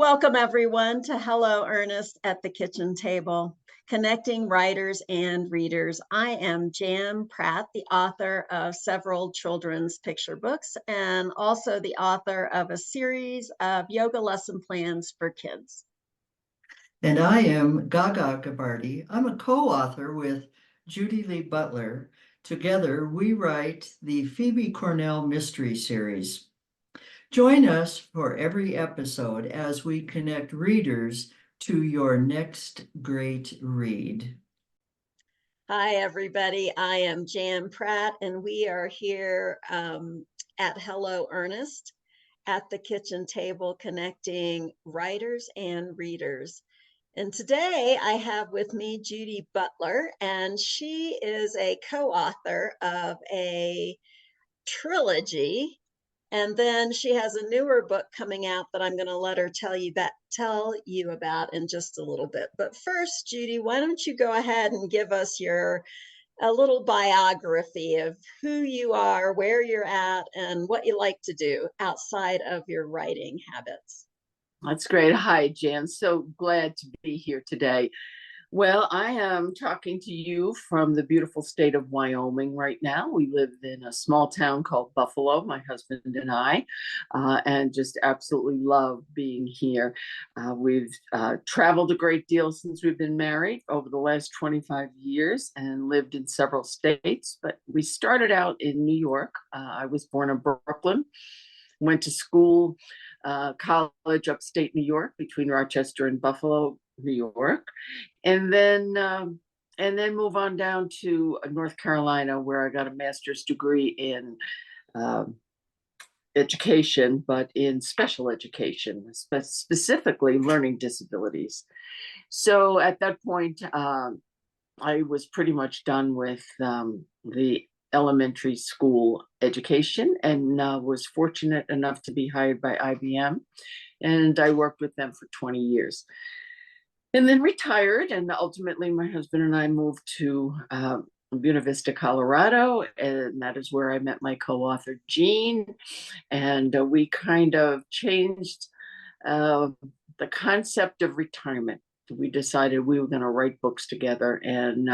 Welcome everyone to Hello Ernest at the Kitchen Table, connecting writers and readers. I am Jan Pratt, the author of several children's picture books and also the author of a series of yoga lesson plans for kids. And I am GaGa Gabardi. I'm a co-author with Judy Butler. Together, we write the Phoebe Korneal Mystery Series. Join us for every episode as we connect readers to your next great read. Hi, everybody. I am Jan Pratt, and we are here at Hello Ernest at the Kitchen Table, connecting writers and readers. And today I have with me Judy Butler, and she is a co-author of a trilogy. And then she has a newer book coming out that I'm going to let her tell you about in just a little bit. But first, Judy, why don't you go ahead and give us a little biography of who you are, where you're at, and what you like to do outside of your writing habits. That's great. Hi, Jan. So glad to be here today. Well, I am talking to you from the beautiful state of Wyoming right now. We live in a small town called Buffalo, my husband and I, and just absolutely love being here. We've traveled a great deal since we've been married over the last 25 years and lived in several states, but we started out in New York. I was born in Brooklyn, went to school, college upstate New York between Rochester and Buffalo, New York, and then move on down to North Carolina, where I got a master's degree in education, but in special education, specifically learning disabilities. So at that point, I was pretty much done with the elementary school education, and was fortunate enough to be hired by IBM, and I worked with them for 20 years. And then retired, and ultimately my husband and I moved to Buena Vista, Colorado, and that is where I met my co-author, Jean, and we kind of changed the concept of retirement. We decided we were going to write books together, and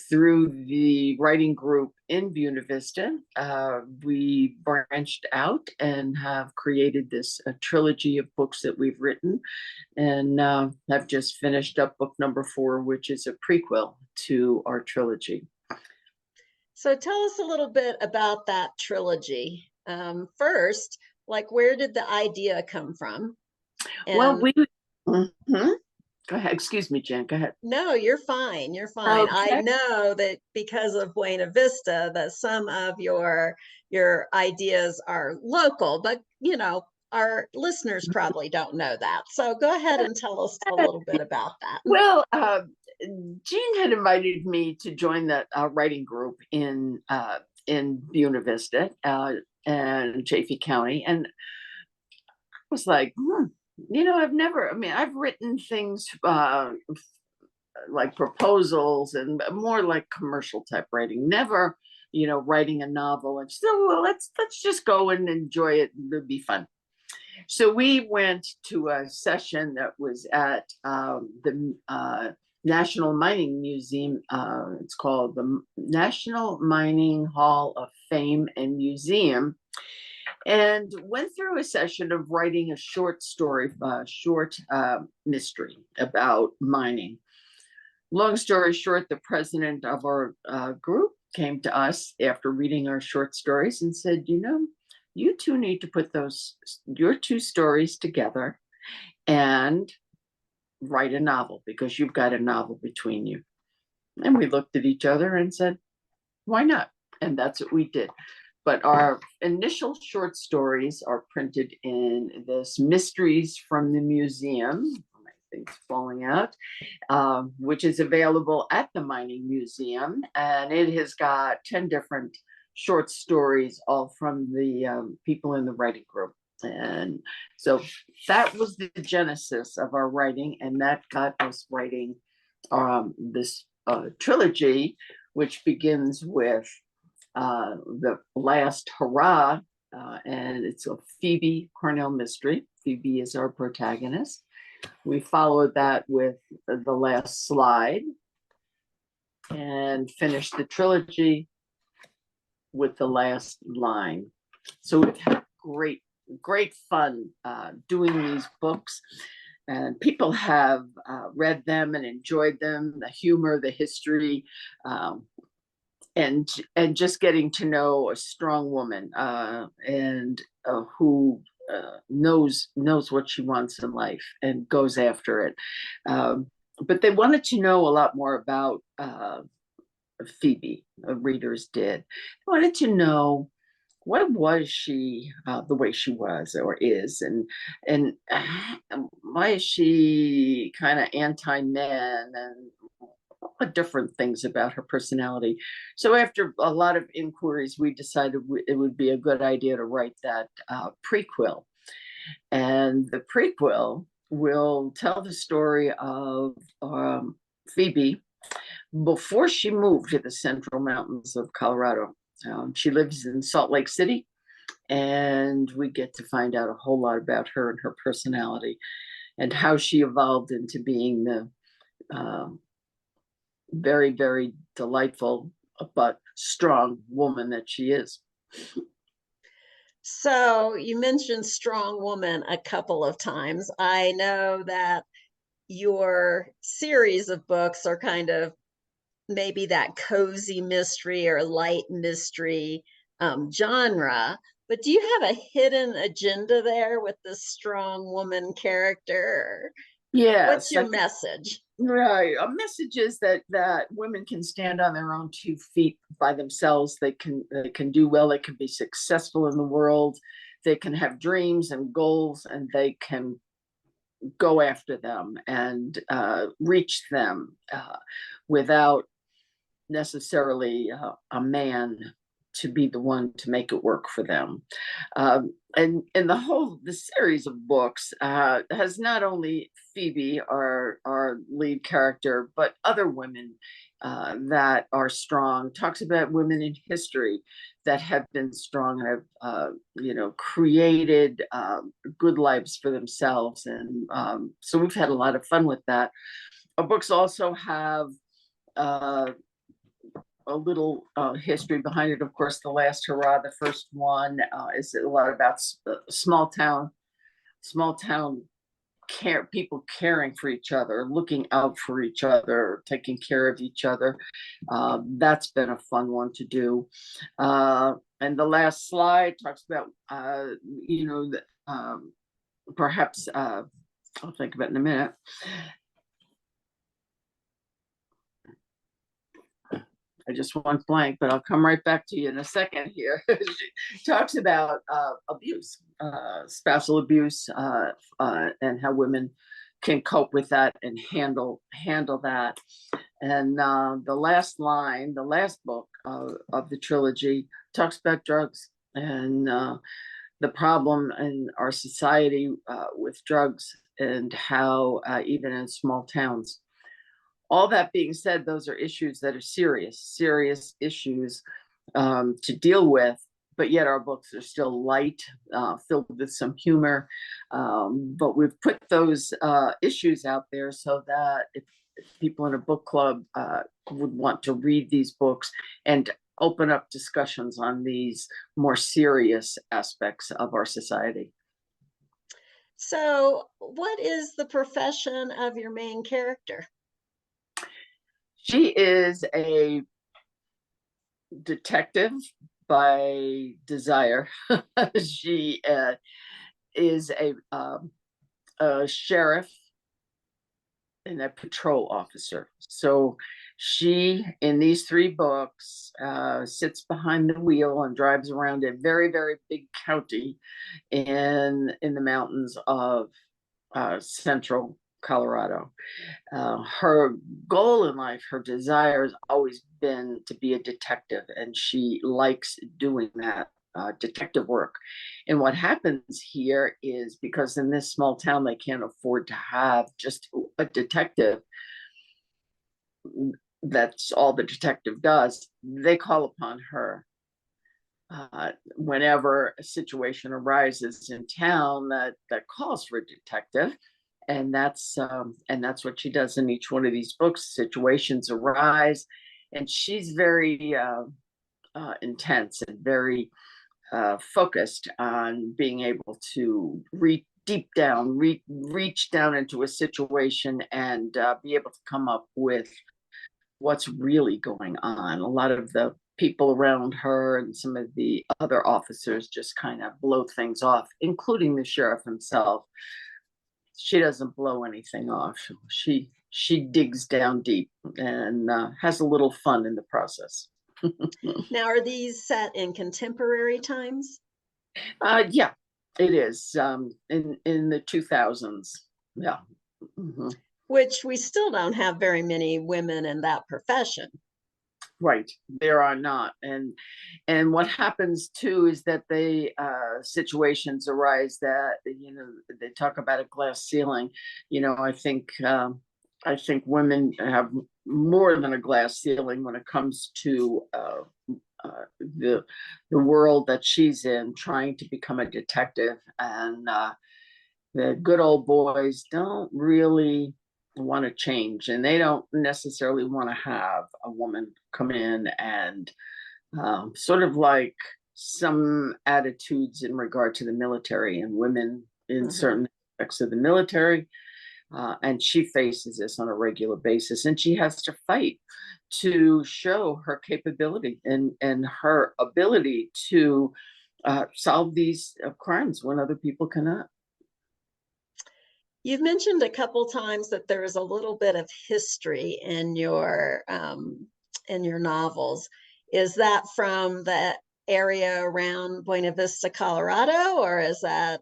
through the writing group in Buena Vista, we branched out and have created this trilogy of books that we've written, and have just finished up book number 4, which is a prequel to our trilogy. So tell us a little bit about that trilogy. First, like, where did the idea come from? Well, Go ahead. Excuse me, Jen. Go ahead. No, you're fine. You're fine. Okay. I know that because of Buena Vista, that some of your ideas are local, but our listeners probably don't know that. So go ahead and tell us a little bit about that. Well, Jean had invited me to join that writing group in Buena Vista and Chaffee County, and I was like, I've written things like proposals and more like commercial type writing, never, writing a novel. And so, well, let's just go and enjoy it. It'll be fun. So we went to a session that was at the National Mining Museum. It's called the National Mining Hall of Fame and Museum, and went through a session of writing a short story, short mystery about mining. Long story short, the president of our group came to us after reading our short stories and said, you two need to put your 2 stories together and write a novel, because you've got a novel between you. And we looked at each other and said, why not? And that's what we did. But our initial short stories are printed in this Mysteries from the Museum, my thing's falling out, which is available at the Mining Museum. And it has got 10 different short stories, all from the people in the writing group. And so that was the genesis of our writing, and that got us writing this trilogy, which begins with the last Hurrah, and it's a Phoebe Korneal mystery. Phoebe is our protagonist. We followed that with The Last Slide and finished the trilogy with The Last Line. So we've had great fun doing these books, and people have read them and enjoyed them, the humor, the history, and just getting to know a strong woman and who knows what she wants in life and goes after it. But they wanted to know a lot more about Phoebe. Readers did. They wanted to know, what was she the way she was or is, and why is she kind of anti-men, and what different things about her personality. So after a lot of inquiries, we decided it would be a good idea to write that prequel. And the prequel will tell the story of Phoebe before she moved to the central mountains of Colorado. She lives in Salt Lake City, and we get to find out a whole lot about her and her personality and how she evolved into being the very, very delightful but strong woman that she is. So you mentioned strong woman a couple of times. I know that your series of books are kind of maybe that cozy mystery or light mystery genre, but do you have a hidden agenda there with this strong woman character? Yes. What's your message? Right. A message is that women can stand on their own 2 feet by themselves. They can do well. They can be successful in the world. They can have dreams and goals, and they can go after them and reach them without necessarily a man to be the one to make it work for them. And the series of books has not only Phoebe, our lead character, but other women that are strong. Talks about women in history that have been strong and have created good lives for themselves. And so we've had a lot of fun with that. Our books also have a little history behind it. Of course, The Last Hurrah, the first one, is a lot about small town care, people caring for each other, looking out for each other, taking care of each other. That's been a fun one to do. And The Last Slide talks about, perhaps, I'll think of it in a minute. I just went blank, but I'll come right back to you in a second here. She talks about abuse, spousal abuse, and how women can cope with that and handle that. And The Last Line, the last book of the trilogy, talks about drugs and the problem in our society with drugs, and how even in small towns. All that being said, those are issues that are serious issues to deal with, but yet our books are still light, filled with some humor. But we've put those issues out there so that if people in a book club would want to read these books and open up discussions on these more serious aspects of our society. So what is the profession of your main character? She is a detective by desire. She is a sheriff and a patrol officer. So she, in these 3 books, sits behind the wheel and drives around a very, very big county in the mountains of central Colorado. Her goal in life, her desire has always been to be a detective, and she likes doing that detective work. And what happens here is, because in this small town they can't afford to have just a detective, that's all the detective does, they call upon her whenever a situation arises in town that calls for a detective, and that's what she does in each one of these books. Situations arise, and she's very intense and very focused on being able to reach down into a situation and be able to come up with what's really going on. A lot of the people around her and some of the other officers just kind of blow things off, including the sheriff himself. She doesn't blow anything off. She digs down deep and has a little fun in the process. Now, are these set in contemporary times? Yeah, it is. In the 2000s. Yeah. Mm-hmm. Which we still don't have very many women in that profession. Right, there are not, and what happens too is that they situations arise that they talk about a glass ceiling. I think women have more than a glass ceiling when it comes to the world that she's in, trying to become a detective, and the good old boys don't really want to change, and they don't necessarily want to have a woman come in and sort of like some attitudes in regard to the military and women in certain aspects of the military. And she faces this on a regular basis, and she has to fight to show her capability and her ability to solve these crimes when other people cannot. You've mentioned a couple times that there is a little bit of history in your novels. Is that from the area around Buena Vista, Colorado, or is that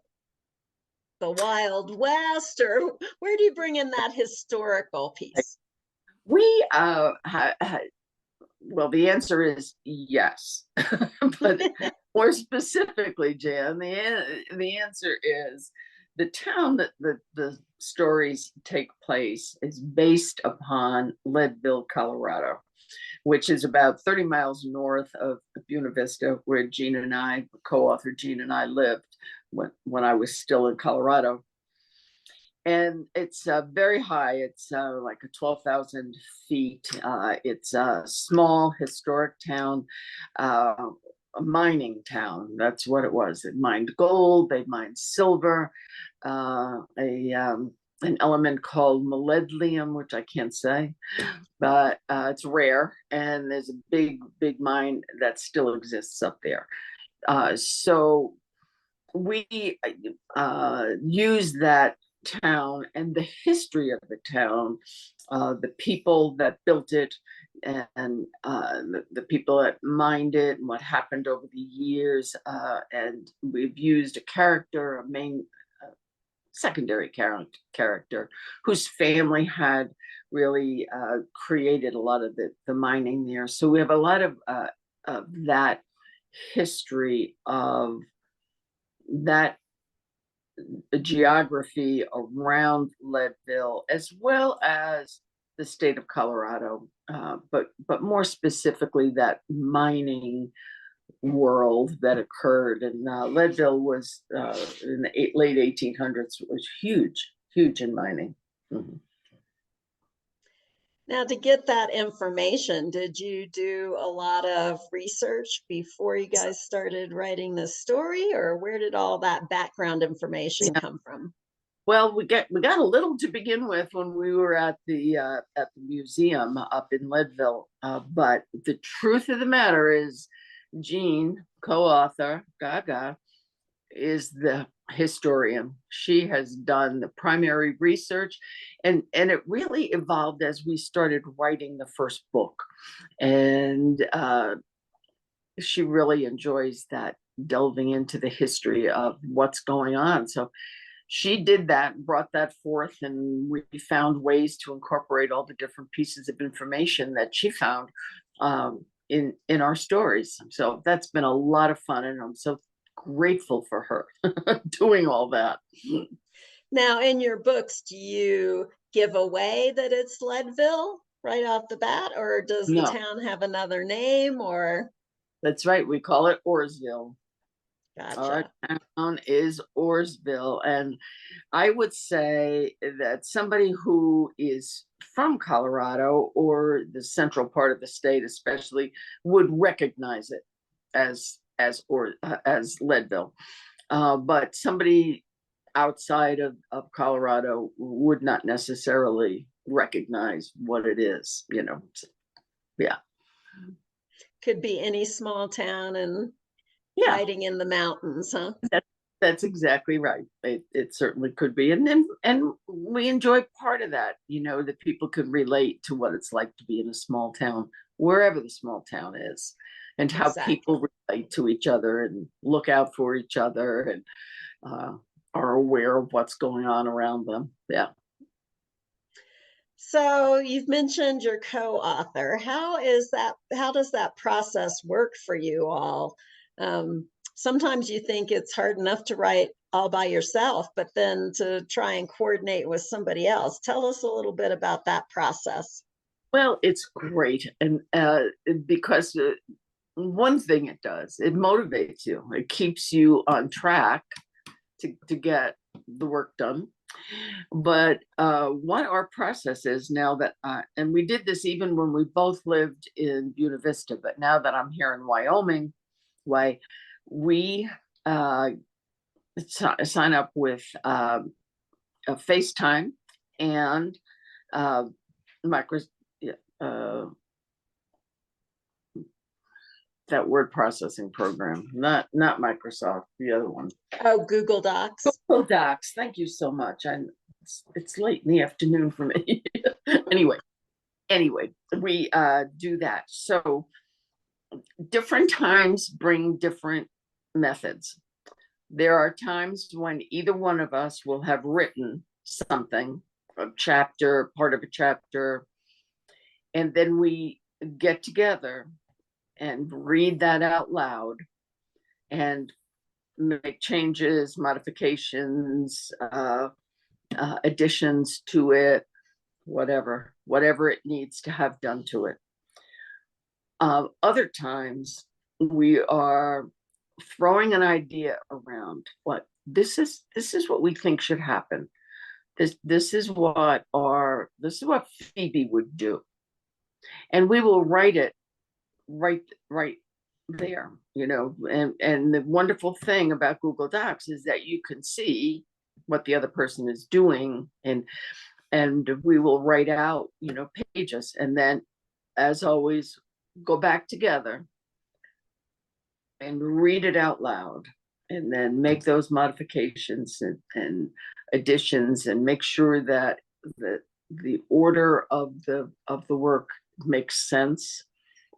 the Wild West, or where do you bring in that historical piece? We well, the answer is yes, but more specifically, Jan, the answer is the town that the stories take place is based upon Leadville, Colorado, which is about 30 miles north of Buena Vista, where Jean and I, co-author Jean and I, lived when I was still in Colorado. And it's very high. It's like 12,000 feet. It's a small historic town, a mining town. That's what it was. It mined gold, they mined silver, an element called molybdenum, which I can't say, but it's rare. And there's a big mine that still exists up there. So we use that town and the history of the town, the people that built it, and the people that mined it, and what happened over the years. And we've used a main secondary character whose family had really created a lot of the mining there. So we have a lot of that history of that geography around Leadville, as well as the state of Colorado, but more specifically that mining world that occurred. And Leadville was in the late 1800s, was huge in mining. Mm-hmm. Now, to get that information, did you do a lot of research before you guys started writing this story, or where did all that background information come from? Well, we got a little to begin with when we were at the museum up in Leadville. But the truth of the matter is, Jean, co-author, GaGa, is the historian. She has done the primary research, and it really evolved as we started writing the first book. And she really enjoys that, delving into the history of what's going on. So she did that, brought that forth, and we found ways to incorporate all the different pieces of information that she found in our stories. So that's been a lot of fun, and I'm so grateful for her doing all that. Now, in your books, do you give away that it's Leadville right off the bat, or does the town have another name? Or That's right. We call it Oresville. Our Gotcha. town is Oresville. And I would say that somebody who is from Colorado or the central part of the state, especially, would recognize it as Leadville. But somebody outside of Colorado would not necessarily recognize what it is, you know. Yeah. Could be any small town and Yeah. hiding in the mountains, huh? That's exactly right. It certainly could be. And we enjoy part of that, you know, that people could relate to what it's like to be in a small town, wherever the small town is, and how people Exactly. relate to each other and look out for each other and are aware of what's going on around them. Yeah. So you've mentioned your co-author. How does that process work for you all? Sometimes you think it's hard enough to write all by yourself, but then to try and coordinate with somebody else. Tell us a little bit about that process. Well, it's great. And because one thing it does, it motivates you, it keeps you on track to get the work done. But what our process is now that, and we did this even when we both lived in Buena Vista, but now that I'm here in Wyoming, why we sign up with a FaceTime and micro, that word processing program, not Microsoft, the other one. Oh, Google Docs. Google Docs. Thank you so much. It's late in the afternoon for me. anyway, we do that. So different times bring different methods. There are times when either one of us will have written something, a chapter, part of a chapter, and then we get together and read that out loud and make changes, modifications, additions to it, whatever it needs to have done to it. Other times we are throwing an idea around, what this is what we think should happen. This is what Phoebe would do. And we will write it right there, you know. And the wonderful thing about Google Docs is that you can see what the other person is doing, and we will write out, you know, pages, and then, as always, go back together and read it out loud, and then make those modifications and additions, and make sure that the order of the work makes sense,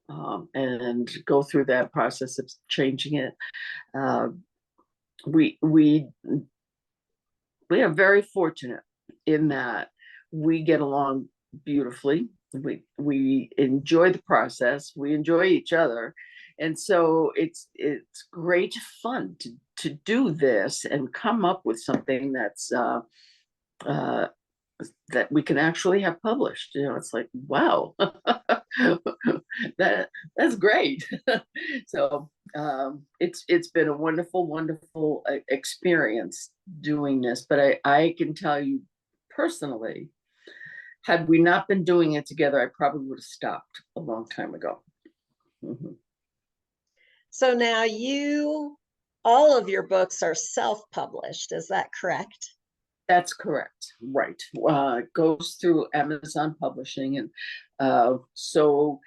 and go through that process of changing it. We are very fortunate in that we get along beautifully. We enjoy the process. We enjoy each other, and so it's great fun to do this and come up with something that's that we can actually have published. You know, it's like, wow, that's great. So it's been a wonderful experience doing this. But I can tell you personally, had we not been doing it together, I probably would have stopped a long time ago. Mm-hmm. So now all of your books are self-published, is that correct? That's correct. Right. It goes through Amazon Publishing, and so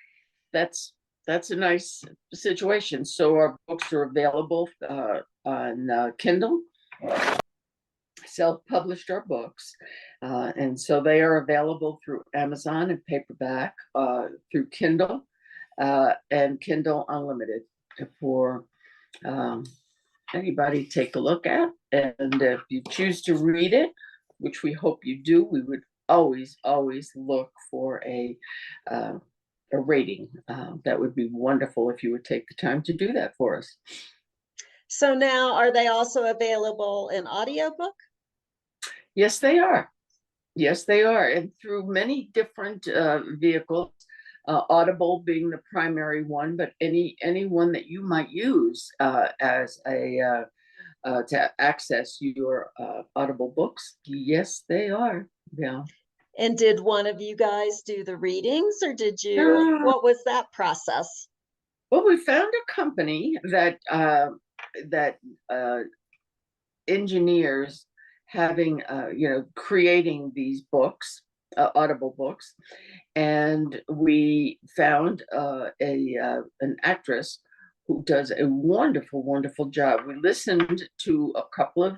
that's a nice situation. So our books are available on Kindle. Self-published our books, and so they are available through Amazon and paperback, through Kindle, and Kindle Unlimited for anybody take a look at. And if you choose to read it, which we hope you do, we would always look for a rating. That would be wonderful if you would take the time to do that for us. So now, are they also available in audiobook? Yes, they are. Yes, they are. And through many different vehicles. Audible being the primary one, but any one that you might use as a to access your Audible books. Yes, they are. Yeah. And did one of you guys do the readings, or did you, what was that process? Well, we found a company that engineers having creating these books, Audible books, and we found an actress who does a wonderful job. We listened to a couple of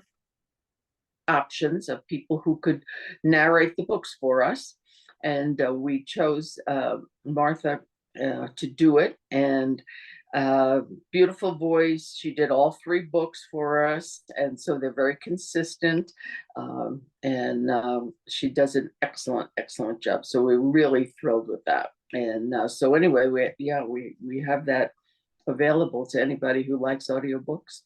options of people who could narrate the books for us, and we chose Martha to do it. And beautiful voice. She did all 3 books for us, and so they're very consistent. And she does an excellent job. So we're really thrilled with that. And so anyway, we have that available to anybody who likes audiobooks.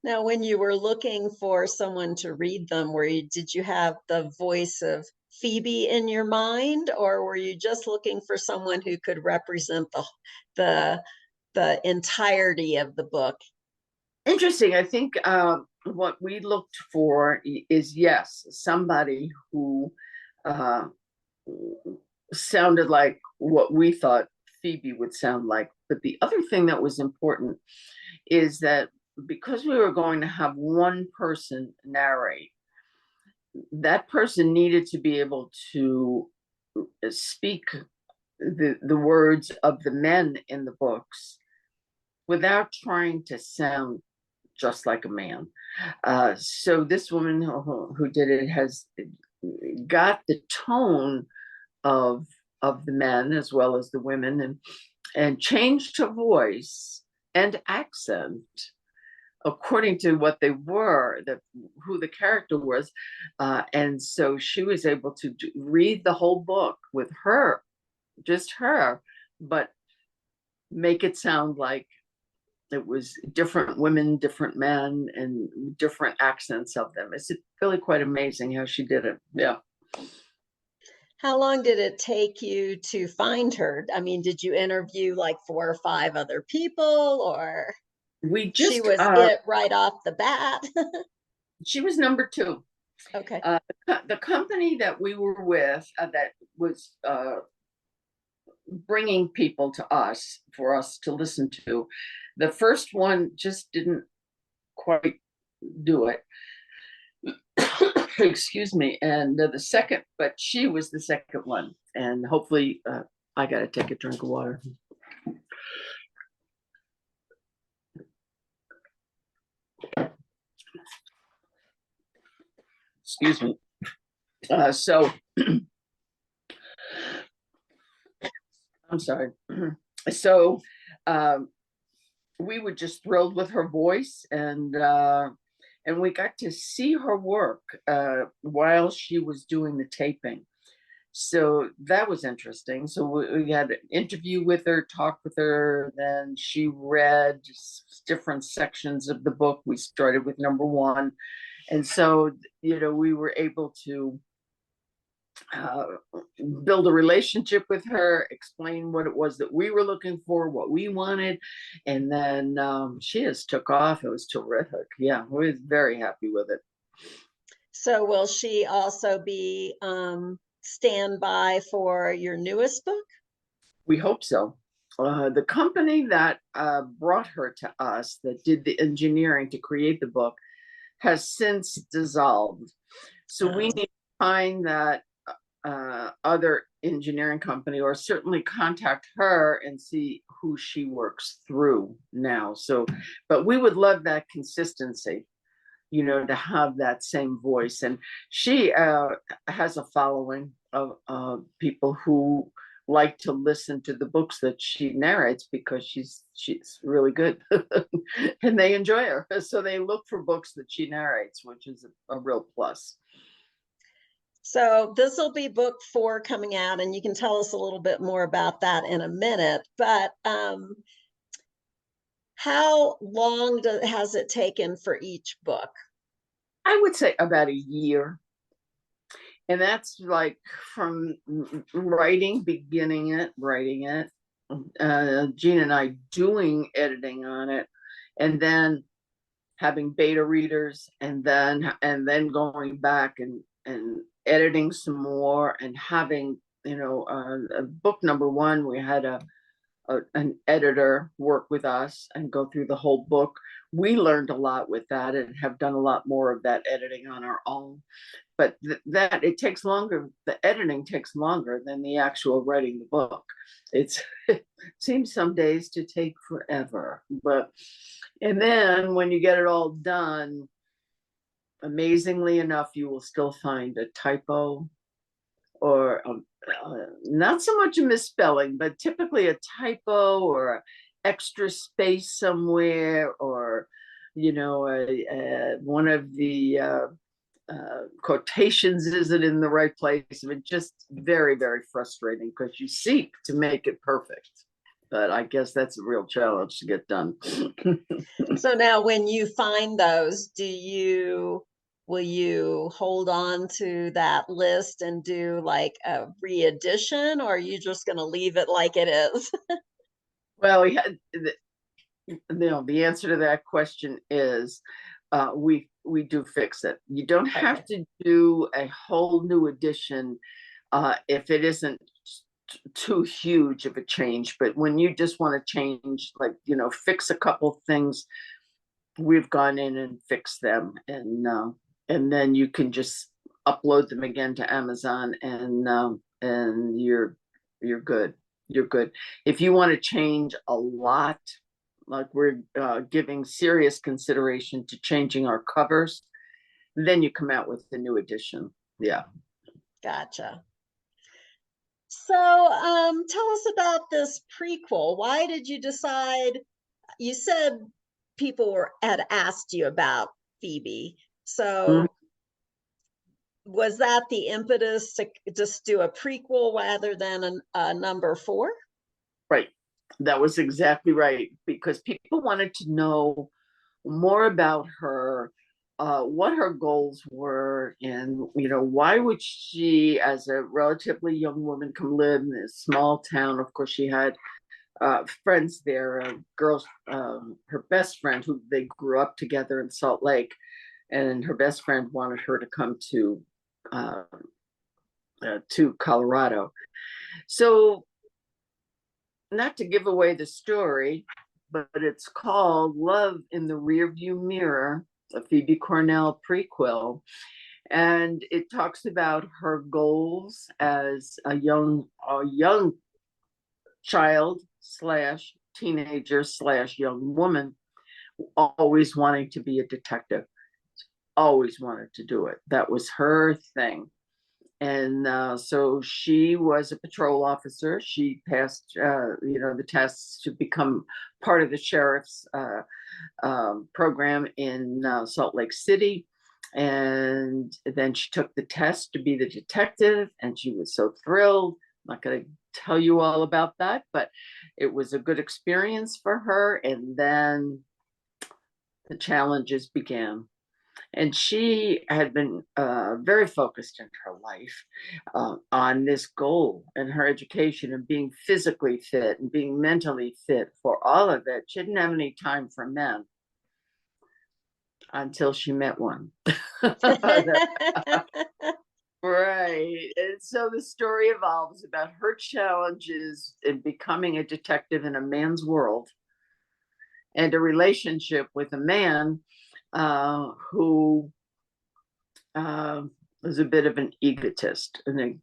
Now, when you were looking for someone to read them, did you have the voice of Phoebe in your mind, or were you just looking for someone who could represent the entirety of the book? Interesting. I think what we looked for is, yes, somebody who sounded like what we thought Phoebe would sound like. But the other thing that was important is that because we were going to have one person narrate, that person needed to be able to speak the words of the men in the books without trying to sound just like a man. So this woman who did it has got the tone of the men as well as the women, and changed her voice and accent according to what they were, who the character was. And so she was able to read the whole book with her, just her, but make it sound like it was different women, different men, and different accents of them. It's really quite amazing how she did it. Yeah. How long did it take you to find her? I mean, did you interview like 4 or 5 other people, or she was it right off the bat? She was number 2. Okay. The company that we were with that was bringing people to us for us to listen to, the first one just didn't quite do it. Excuse me. And the second, but she was the second one. And hopefully, I got to take a drink of water. Excuse me. So I'm sorry. So we were just thrilled with her voice, and we got to see her work while she was doing the taping. So that was interesting. So we had an interview with her, talked with her, then she read different sections of the book. We started with number 1. And so, we were able to build a relationship with her, explain what it was that we were looking for, what we wanted. And then she just took off. It was terrific. Yeah, we was very happy with it. So will she also be standby for your newest book? We hope so. The company that brought her to us, that did the engineering to create the book, has since dissolved. So we need to find that other engineering company, or certainly contact her and see who she works through now. So, but we would love that consistency, to have that same voice. And she has a following of people who like to listen to the books that she narrates, because she's really good and they enjoy her. So they look for books that she narrates, which is a real plus. So this will be book 4 coming out, and you can tell us a little bit more about that in a minute. But how long has it taken for each book? I would say about a year. And that's like from writing it, Gene and I doing editing on it, and then having beta readers, and then going back and editing some more, and having, book number one, we had an editor work with us and go through the whole book. We learned a lot with that and have done a lot more of that editing on our own. But that it takes longer. The editing takes longer than the actual writing the book. It seems some days to take forever, and then when you get it all done, amazingly enough, you will still find a typo, or not so much a misspelling, but typically a typo or an extra space somewhere, or one of the quotations isn't in the right place. I mean, just very, very frustrating, because you seek to make it perfect, but I guess that's a real challenge to get done. So now when you find those, will you hold on to that list and do like a re-edition, or are you just going to leave it like it is? Well, the answer to that question is we do fix it. You don't have to do a whole new edition if it isn't too huge of a change. But when you just want to change, like, fix a couple things, we've gone in and fixed them, and then you can just upload them again to Amazon, and you're good. You're good. If you want to change a lot, like we're giving serious consideration to changing our covers, then you come out with the new edition. Yeah. Gotcha. So tell us about this prequel. Why did you decide? You said people had asked you about Phoebe. So was that the impetus to just do a prequel rather than a number 4? Right. That was exactly right, because people wanted to know more about her, what her goals were, and why would she, as a relatively young woman, come live in this small town. Of course, she had friends there, girls, her best friend, who they grew up together in Salt Lake, and her best friend wanted her to come to Colorado. So, not to give away the story, but it's called Love in the Rearview Mirror, a Phoebe Korneal prequel. And it talks about her goals as a young child slash teenager slash young woman, always wanting to be a detective, always wanted to do it. That was her thing. And so she was a patrol officer. She passed, the tests to become part of the sheriff's program in Salt Lake City. And then she took the test to be the detective, and she was so thrilled. I'm not going to tell you all about that, but it was a good experience for her. And then the challenges began. And she had been very focused in her life on this goal and her education, and being physically fit and being mentally fit for all of it. She didn't have any time for men until she met one. Right. And so the story evolves about her challenges in becoming a detective in a man's world, and a relationship with a man who was a bit of an egotist, and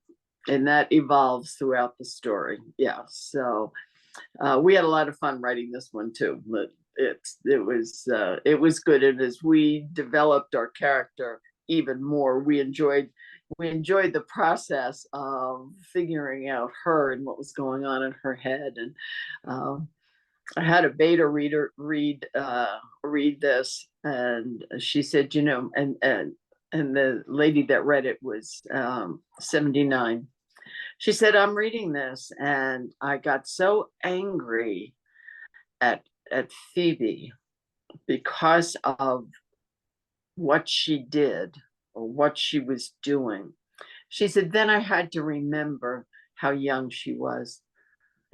that evolves throughout the story. Yeah. So we had a lot of fun writing this one too, but it was good. And as we developed our character even more, we enjoyed the process of figuring out her and what was going on in her head. And I had a beta reader read this, and she said, and the lady that read it was 79. She said, I'm reading this, and I got so angry at Phoebe because of what she did, or what she was doing. She said, then I had to remember how young she was.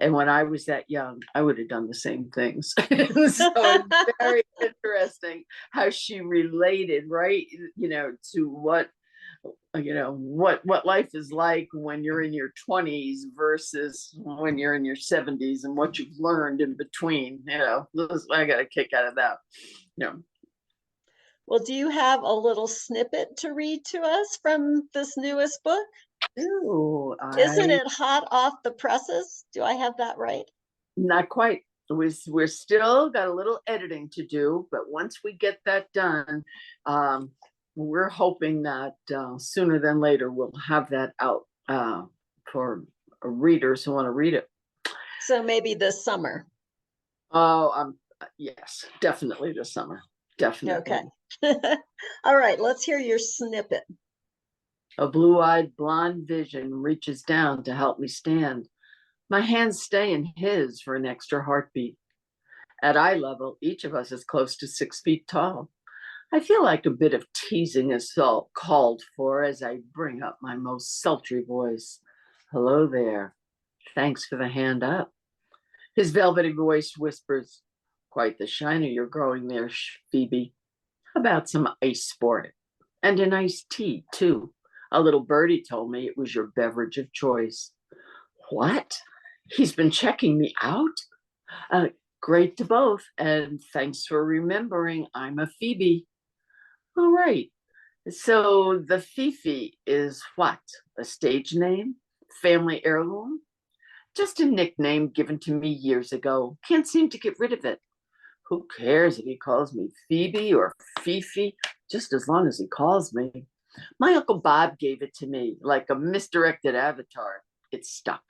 And when I was that young, I would have done the same things. So it's very interesting how she related, right? To what life is like when you're in your 20s versus when you're in your 70s, and what you've learned in between. I got a kick out of that. Well, do you have a little snippet to read to us from this newest book? Ooh, Isn't it hot off the presses? Do I have that right? Not quite. We're still got a little editing to do, but once we get that done, we're hoping that sooner than later we'll have that out for readers who want to read it. So maybe this summer. Oh, yes, definitely this summer. Definitely. Okay. All right, let's hear your snippet. A blue-eyed blonde vision reaches down to help me stand. My hands stay in his for an extra heartbeat. At eye level, each of us is close to 6 feet tall. I feel like a bit of teasing is called for as I bring up my most sultry voice. Hello there. Thanks for the hand up. His velvety voice whispers, quite the shiner you're growing there, Phoebe. How about some ice sport? And an iced tea, too. A little birdie told me it was your beverage of choice. What? He's been checking me out? Great to both, and thanks for remembering I'm a Phoebe. All right. So the Fifi is what? A stage name? Family heirloom? Just a nickname given to me years ago. Can't seem to get rid of it. Who cares if he calls me Phoebe or Fifi, just as long as he calls me. My Uncle Bob gave it to me like a misdirected avatar. It stuck.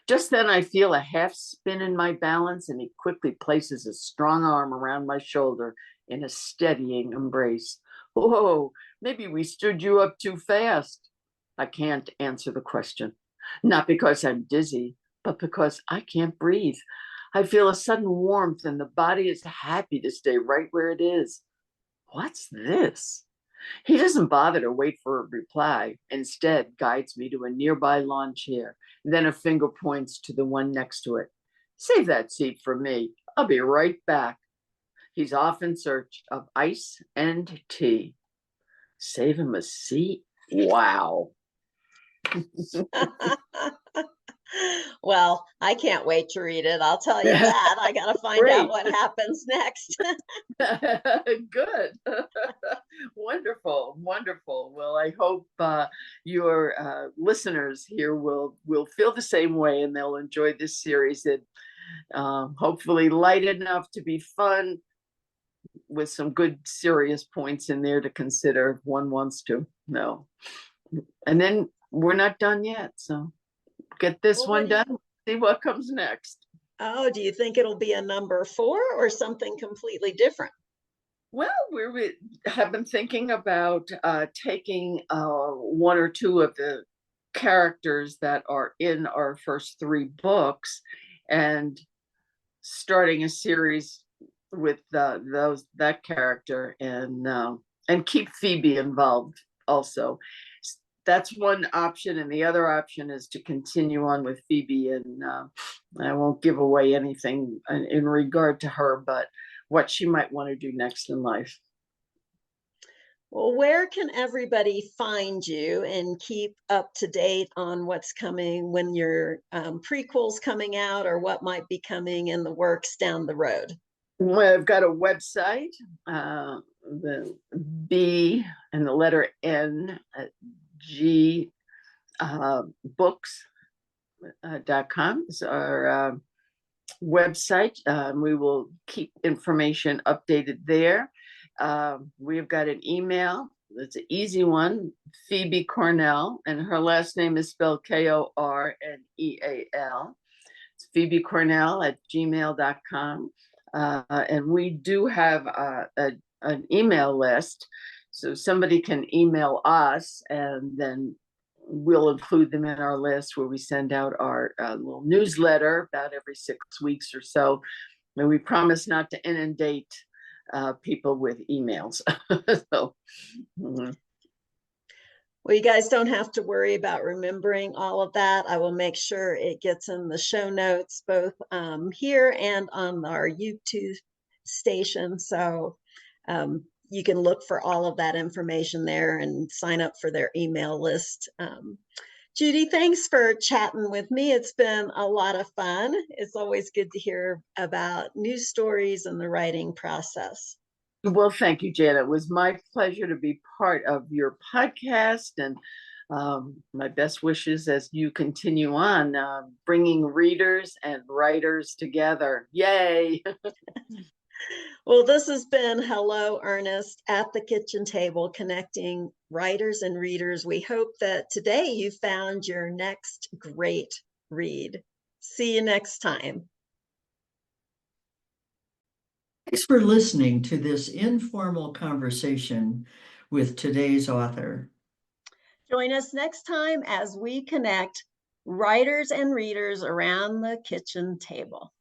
Just then I feel a half spin in my balance, and he quickly places a strong arm around my shoulder in a steadying embrace. Whoa, maybe we stood you up too fast. I can't answer the question. Not because I'm dizzy, but because I can't breathe. I feel a sudden warmth, and the body is happy to stay right where it is. What's this? He doesn't bother to wait for a reply, instead guides me to a nearby lawn chair, then a finger points to the one next to it. Save that seat for me. I'll be right back. He's off in search of ice and tea. Save him a seat? Wow. Well, I can't wait to read it. I'll tell you that. I got to find out what happens next. Good. Wonderful. Wonderful. Well, I hope your listeners here will feel the same way, and they'll enjoy this series. That hopefully light enough to be fun, with some good serious points in there to consider if one wants to. No. And then we're not done yet. So get this one done, see what comes next. Oh, do you think it'll be a number 4 or something completely different? Well, we have been thinking about taking 1 or 2 of the characters that are in our first 3 books and starting a series with that character, and keep Phoebe involved also. That's one option, and the other option is to continue on with Phoebe, and I won't give away anything in regard to her, but what she might want to do next in life. Well, where can everybody find you and keep up to date on what's coming when your prequel's coming out, or what might be coming in the works down the road? Well, I've got a website, the B and the letter N G books.com is our website. We will keep information updated there. We've got an email. It's an easy one, Phoebe Korneal, and her last name is spelled Korneal. It's Phoebe Korneal at gmail.com. And we do have an email list, so somebody can email us, and then we'll include them in our list, where we send out our little newsletter about every 6 weeks or so. And we promise not to inundate people with emails. So, Well, you guys don't have to worry about remembering all of that. I will make sure it gets in the show notes, both here and on our YouTube station. So you can look for all of that information there and sign up for their email list. Judy, thanks for chatting with me. It's been a lot of fun. It's always good to hear about news stories and the writing process. Well, thank you, Janet. It was my pleasure to be part of your podcast, and my best wishes as you continue on bringing readers and writers together. Yay! Well, this has been Hello, Ernest, at the kitchen table, connecting writers and readers. We hope that today you found your next great read. See you next time. Thanks for listening to this informal conversation with today's author. Join us next time as we connect writers and readers around the kitchen table.